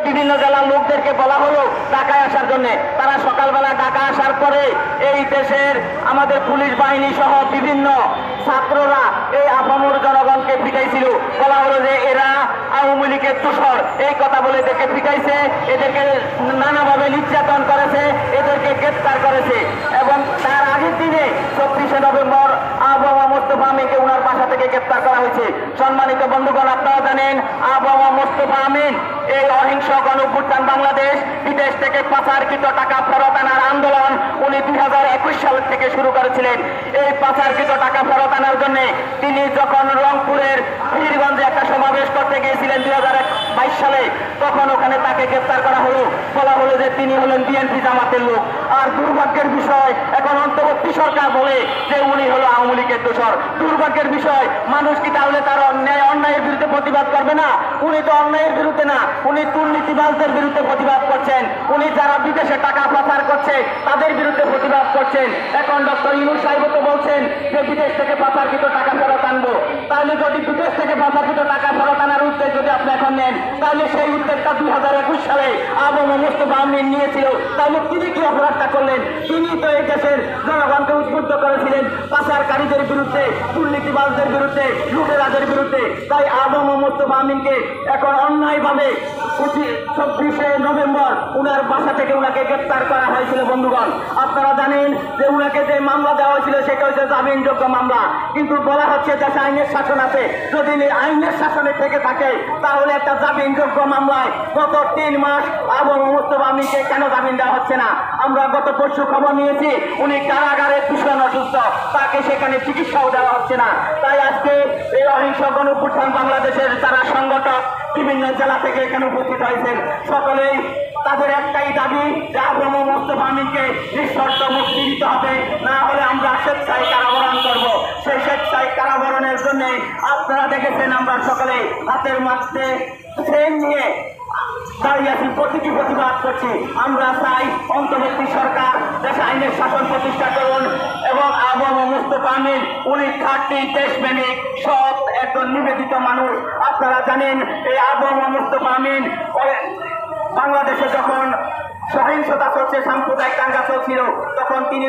বিভিন্ন জেলার লোকদেরকে বলা হলো ঢাকায় আসার জন্য। তারা সকালবেলা ঢাকা আসার পরে এই দেশের আমাদের পুলিশ বাহিনী সহ বিভিন্ন ছাত্ররা এই আপামর জনগণকে পিটাইছিল। বলা হলো যে এরা আওয়ামী লীগের দোসর, এই কথা বলে এদেরকে পিটাইছে, এদেরকে নানাভাবে নির্যাতন করেছে, এদেরকে গ্রেপ্তার করেছে। এবং তার আগের দিনে 24শে নভেম্বর আবহাওয়া মোস্তফা আমিনকে ওনার বাসা থেকে গ্রেপ্তার করা হয়েছে। সম্মানিত বন্ধুগণ, আপনারা জানেন আবহাওয়া মোস্তফা আমিন এই অহিংস গণঅভ্যুত্থান বাংলাদেশ বিদেশ থেকে পাচারকৃত টাকা ফেরত আনার আন্দোলন উনি 2021 সাল থেকে শুরু করেছিলেন। এই পাচারকৃত টাকা ফেরত আনার জন্য তিনি যখন রংপুরের পীরগঞ্জে একটা সমাবেশ করতে গিয়েছিলেন 2022 সালে, তখন ওখানে তাকে গ্রেপ্তার করা হলো। বলা হলো যে তিনি হলেন বিএনপি জামাতের লোক। আর দুর্ভাগ্যের বিষয়, এখন অন্তর্বর্তী সরকার বলে যে উনি হলো আওয়ামী লীগের দোসর। দুর্ভাগ্যের বিষয়, মানুষ কি তাহলে তার অন্যায়ের বিরুদ্ধে প্রতিবাদ করবে না? উনি তো অন্যায়ের বিরুদ্ধে না, উনি দুর্নীতিবাজদের বিরুদ্ধে প্রতিবাদ করছেন। উনি যারা বিদেশে টাকা পাচার করছে তাদের বিরুদ্ধে প্রতিবাদ করছেন। এখন ডক্টর ইউনূস সাহেব তো বলছেন যে বিদেশ থেকে পাচারকৃত টাকা ফেরত আনবো। তাহলে যদি বিদেশ থেকে পাচারকৃত টাকা ফেরত আনার উদ্যোগ যদি আপনি এখন নেন, তাহলে সেই উদ্যোগটা 2021 সালে আবহাওয়া মোস্তফা আমিন নিয়েছিল। তাহলে তিনি কি অপরাধটা করলেন? তিনি তো এই দেশের জনগণকে উদ্বুদ্ধ করেছিলেন পাচারকারীদের বিরুদ্ধে, দুর্নীতিবাজদের বিরুদ্ধে, লুটেরাদের বিরুদ্ধে। তাই আবহাওয়া মোস্তফা আমিনকে এখন অন্যায়ভাবে 24শে নভেম্বর উনার বাসা থেকে উনাকে গ্রেপ্তার করা হয়েছিল। বন্ধুগণ, আপনারা জানেন যে উনাকে যে মামলা দেওয়া হয়েছিল সেটা হচ্ছে জামিনযোগ্য মামলা। কিন্তু বলা হচ্ছে দেশে আইনের শাসন আছে, যদি আইনের শাসনে থেকে থাকে তাহলে একটা জামিনযোগ্য মামলায় গত 3 মাস আবহাওয়া মোস্তফা আমিনকে কেন জামিন দেওয়া হচ্ছে না? আমরা গত পরশু খবর নিয়েছি উনি কারাগারে ভীষণ অসুস্থ, তাকে সেখানে চিকিৎসাও দেওয়া হচ্ছে না। তাই আজকে এই অহিংস গণঅভ্যুত্থান বাংলাদেশের যারা সংগঠক বিভিন্ন জেলা থেকে এখানে উপস্থিত হয়েছেন, সকলেই তাদের একটাই দাবি যে আবহাওয়া মোস্তফা আমিনকে নিঃশর্ত মুক্তি দিতে হবে, না হলে আমরা স্বেচ্ছায় কারাবরণ করবো। সেই স্বেচ্ছায় কারাবরণের জন্য আপনারা দেখেছেন আমরা সকলে হাতের মাঝে ট্রেন নিয়ে দাঁড়িয়ে আছি, প্রতিটি প্রতিবাদ করছি। আমরা চাই অন্তর্বর্তী সরকার দেশে আইনের শাসন প্রতিষ্ঠা করুন এবং আবহাওয়া মোস্তফা আমিন উনি খাঁটি দেশপ্রেমিক সৎ একজন নিবেদিত মানুষ। আপনারা জানেন এই আবহাওয়া মোস্তফা আমিন বাংলাদেশে যখন সহিংসতা চলছে, সাম্প্রদায়িক দাঙ্গা চলছিল, তখন তিনি